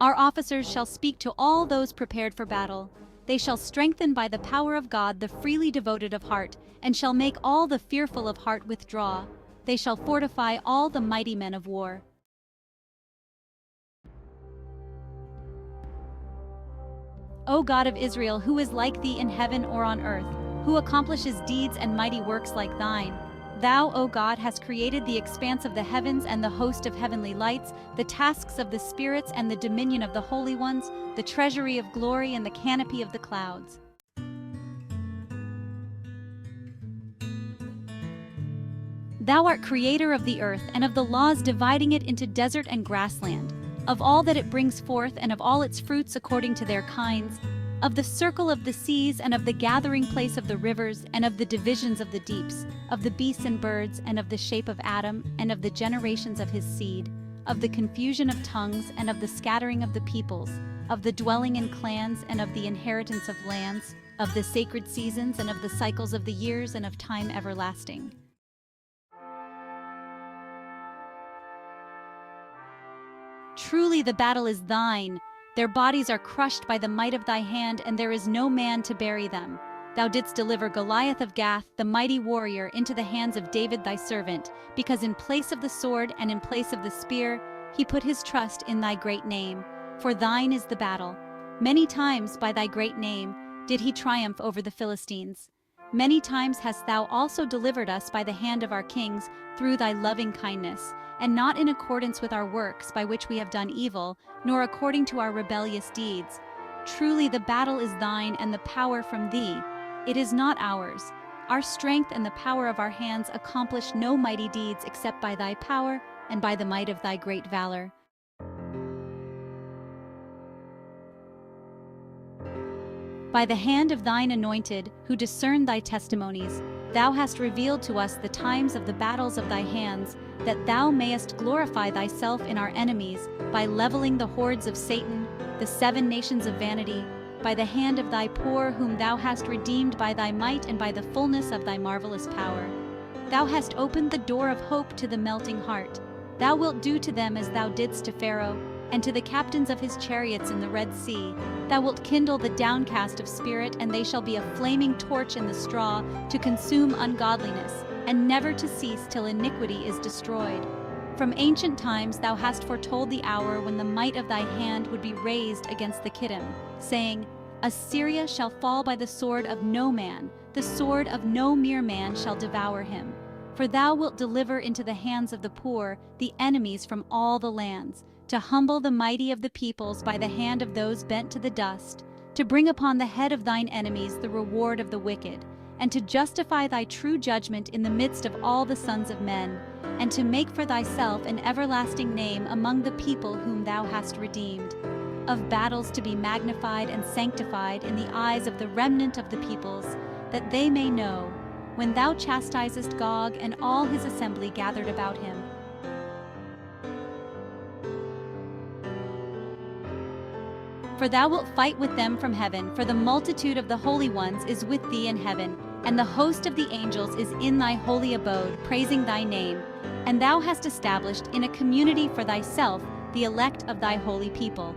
Our officers shall speak to all those prepared for battle. They shall strengthen by the power of God the freely devoted of heart, and shall make all the fearful of heart withdraw. They shall fortify all the mighty men of war. O God of Israel, who is like thee in heaven or on earth, who accomplishes deeds and mighty works like thine? Thou, O God, hast created the expanse of the heavens and the host of heavenly lights, the tasks of the spirits and the dominion of the holy ones, the treasury of glory and the canopy of the clouds. Thou art creator of the earth and of the laws dividing it into desert and grassland, of all that it brings forth and of all its fruits according to their kinds, of the circle of the seas and of the gathering place of the rivers and of the divisions of the deeps, of the beasts and birds and of the shape of Adam and of the generations of his seed, of the confusion of tongues and of the scattering of the peoples, of the dwelling in clans and of the inheritance of lands, of the sacred seasons and of the cycles of the years and of time everlasting. Truly the battle is thine. Their bodies are crushed by the might of thy hand, and there is no man to bury them. Thou didst deliver Goliath of Gath, the mighty warrior, into the hands of David thy servant, because in place of the sword and in place of the spear, he put his trust in thy great name. For thine is the battle. Many times by thy great name did he triumph over the Philistines. Many times hast thou also delivered us by the hand of our kings through thy loving kindness, and not in accordance with our works by which we have done evil, nor according to our rebellious deeds. Truly the battle is thine and the power from thee. It is not ours. Our strength and the power of our hands accomplish no mighty deeds except by thy power and by the might of thy great valor. By the hand of thine anointed, who discern thy testimonies, thou hast revealed to us the times of the battles of thy hands, that thou mayest glorify thyself in our enemies, by leveling the hordes of Satan, the 7 nations of vanity, by the hand of thy poor whom thou hast redeemed by thy might and by the fullness of thy marvelous power. Thou hast opened the door of hope to the melting heart. Thou wilt do to them as thou didst to Pharaoh, and to the captains of his chariots in the Red Sea. Thou wilt kindle the downcast of spirit, and they shall be a flaming torch in the straw, to consume ungodliness, and never to cease till iniquity is destroyed. From ancient times thou hast foretold the hour when the might of thy hand would be raised against the Kittim, saying, Assyria shall fall by the sword of no man, the sword of no mere man shall devour him. For thou wilt deliver into the hands of the poor the enemies from all the lands, to humble the mighty of the peoples by the hand of those bent to the dust, to bring upon the head of thine enemies the reward of the wicked, and to justify thy true judgment in the midst of all the sons of men, and to make for thyself an everlasting name among the people whom thou hast redeemed, of battles to be magnified and sanctified in the eyes of the remnant of the peoples, that they may know, when thou chastisest Gog and all his assembly gathered about him. For thou wilt fight with them from heaven, for the multitude of the holy ones is with thee in heaven, and the host of the angels is in thy holy abode, praising thy name. And thou hast established in a community for thyself the elect of thy holy people.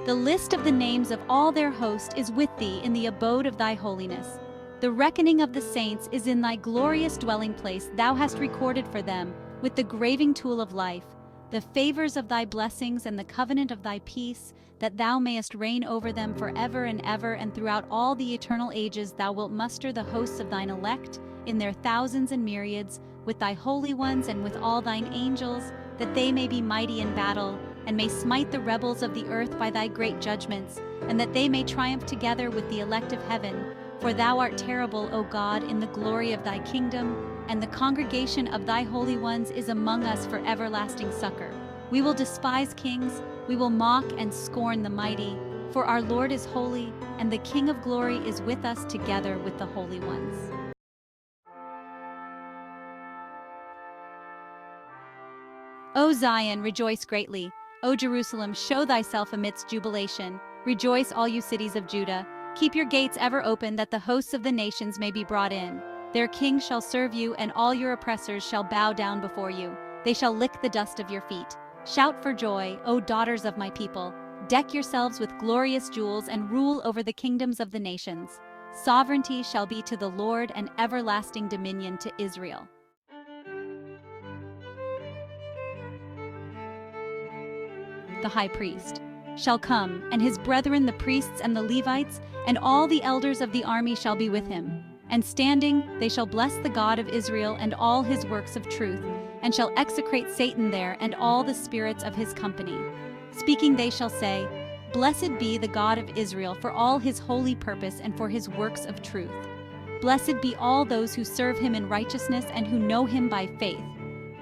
The list of the names of all their host is with thee in the abode of thy holiness. The reckoning of the saints is in thy glorious dwelling place. Thou hast recorded for them, with the graving tool of life, the favors of thy blessings and the covenant of thy peace, that thou mayest reign over them forever and ever, and throughout all the eternal ages thou wilt muster the hosts of thine elect in their thousands and myriads, with thy holy ones and with all thine angels, that they may be mighty in battle, and may smite the rebels of the earth by thy great judgments, and that they may triumph together with the elect of heaven. For thou art terrible, O God, in the glory of thy kingdom, and the congregation of thy holy ones is among us for everlasting succor. We will despise kings, we will mock and scorn the mighty, for our Lord is holy, and the King of glory is with us together with the holy ones. O Zion, rejoice greatly. O Jerusalem, show thyself amidst jubilation. Rejoice, all you cities of Judah. Keep your gates ever open, that the hosts of the nations may be brought in. Their king shall serve you, and all your oppressors shall bow down before you. They shall lick the dust of your feet. Shout for joy, O daughters of my people. Deck yourselves with glorious jewels and rule over the kingdoms of the nations. Sovereignty shall be to the Lord and everlasting dominion to Israel. The high priest shall come, and his brethren the priests and the Levites, and all the elders of the army shall be with him. And standing, they shall bless the God of Israel and all his works of truth, and shall execrate Satan there and all the spirits of his company. Speaking they shall say, Blessed be the God of Israel for all his holy purpose and for his works of truth. Blessed be all those who serve him in righteousness and who know him by faith.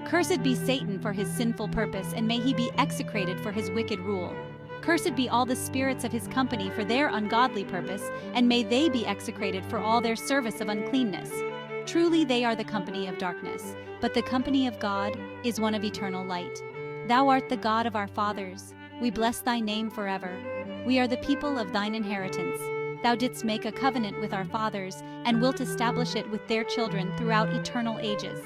Cursed be Satan for his sinful purpose, and may he be execrated for his wicked rule. Cursed be all the spirits of his company for their ungodly purpose, and may they be execrated for all their service of uncleanness. Truly they are the company of darkness, but the company of God is one of eternal light. Thou art the God of our fathers. We bless thy name forever. We are the people of thine inheritance. Thou didst make a covenant with our fathers, and wilt establish it with their children throughout eternal ages.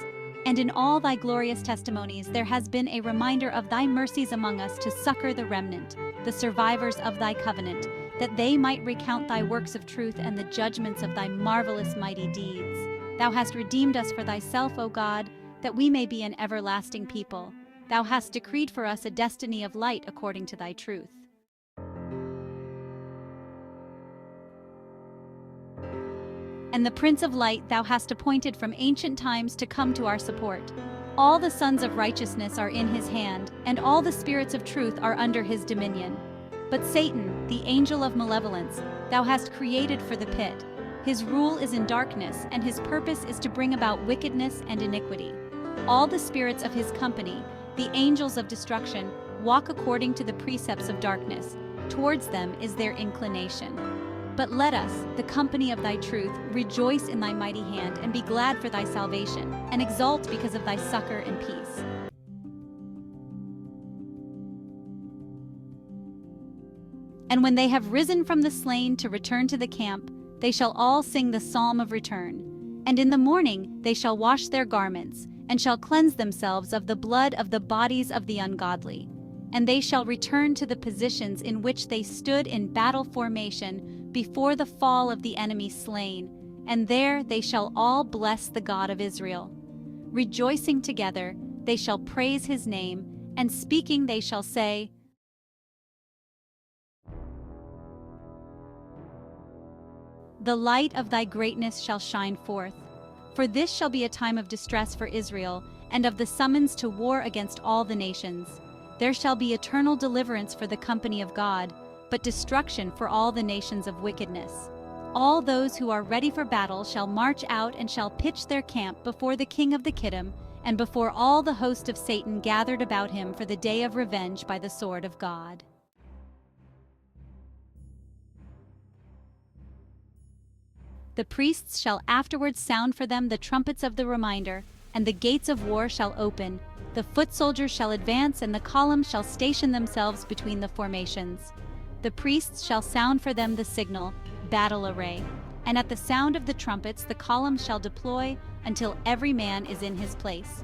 And in all thy glorious testimonies there has been a reminder of thy mercies among us to succor the remnant, the survivors of thy covenant, that they might recount thy works of truth and the judgments of thy marvelous mighty deeds. Thou hast redeemed us for thyself, O God, that we may be an everlasting people. Thou hast decreed for us a destiny of light according to thy truth. And the Prince of Light thou hast appointed from ancient times to come to our support. All the sons of righteousness are in his hand, and all the spirits of truth are under his dominion. But Satan, the angel of malevolence, thou hast created for the pit. His rule is in darkness, and his purpose is to bring about wickedness and iniquity. All the spirits of his company, the angels of destruction, walk according to the precepts of darkness. Towards them is their inclination. But let us, the company of thy truth, rejoice in thy mighty hand, and be glad for thy salvation, and exult because of thy succor and peace. And when they have risen from the slain to return to the camp, they shall all sing the psalm of return. And in the morning they shall wash their garments, and shall cleanse themselves of the blood of the bodies of the ungodly. And they shall return to the positions in which they stood in battle formation before the fall of the enemy slain, and there they shall all bless the God of Israel. Rejoicing together, they shall praise his name, and speaking they shall say, The light of thy greatness shall shine forth. For this shall be a time of distress for Israel, and of the summons to war against all the nations. There shall be eternal deliverance for the company of God, but destruction for all the nations of wickedness. All those who are ready for battle shall march out and shall pitch their camp before the king of the Kittim, and before all the host of Satan gathered about him for the day of revenge by the sword of God. The priests shall afterwards sound for them the trumpets of the reminder, and the gates of war shall open. The foot soldiers shall advance, and the columns shall station themselves between the formations. The priests shall sound for them the signal, battle array. And at the sound of the trumpets the columns shall deploy until every man is in his place.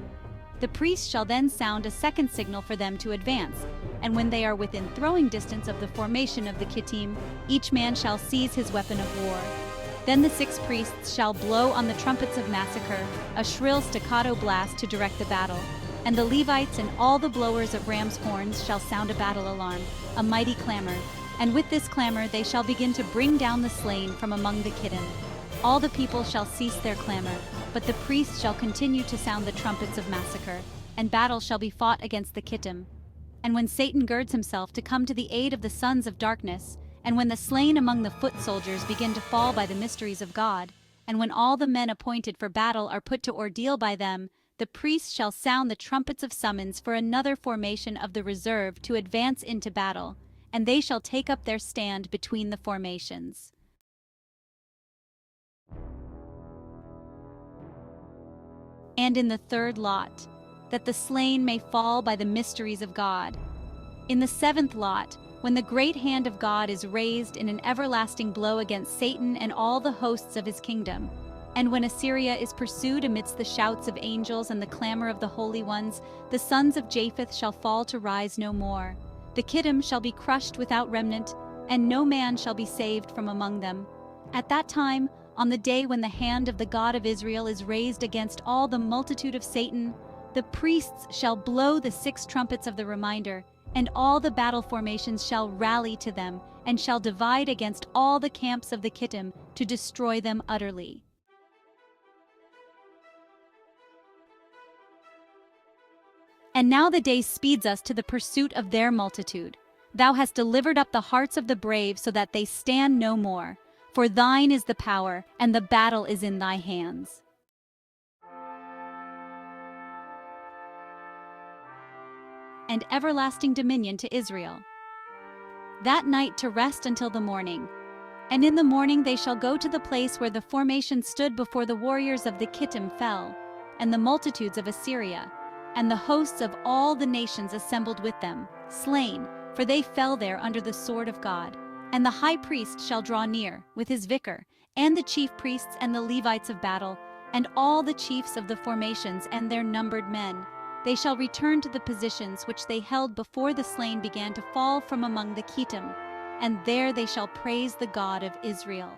The priests shall then sound a second signal for them to advance, and when they are within throwing distance of the formation of the Kittim, each man shall seize his weapon of war. Then the 6 priests shall blow on the trumpets of massacre, a shrill staccato blast to direct the battle. And the Levites and all the blowers of ram's horns shall sound a battle alarm, a mighty clamor. And with this clamor they shall begin to bring down the slain from among the Kittim. All the people shall cease their clamor, but the priests shall continue to sound the trumpets of massacre, and battle shall be fought against the Kittim. And when Satan girds himself to come to the aid of the sons of darkness, and when the slain among the foot soldiers begin to fall by the mysteries of God, and when all the men appointed for battle are put to ordeal by them, the priests shall sound the trumpets of summons for another formation of the reserve to advance into battle, and they shall take up their stand between the formations. And in the third lot, that the slain may fall by the mysteries of God. In the 7th lot, when the great hand of God is raised in an everlasting blow against Satan and all the hosts of his kingdom, and when Assyria is pursued amidst the shouts of angels and the clamor of the holy ones, the sons of Japheth shall fall to rise no more. The Kittim shall be crushed without remnant, and no man shall be saved from among them. At that time, on the day when the hand of the God of Israel is raised against all the multitude of Satan, the priests shall blow the 6 trumpets of the reminder, and all the battle formations shall rally to them, and shall divide against all the camps of the Kittim to destroy them utterly. And now the day speeds us to the pursuit of their multitude. Thou hast delivered up the hearts of the brave so that they stand no more. For thine is the power, and the battle is in thy hands. And everlasting dominion to Israel. That night to rest until the morning. And in the morning they shall go to the place where the formation stood before the warriors of the Kittim fell, and the multitudes of Assyria, and the hosts of all the nations assembled with them, slain, for they fell there under the sword of God. And the high priest shall draw near, with his vicar, and the chief priests and the Levites of battle, and all the chiefs of the formations and their numbered men. They shall return to the positions which they held before the slain began to fall from among the Kittim, and there they shall praise the God of Israel.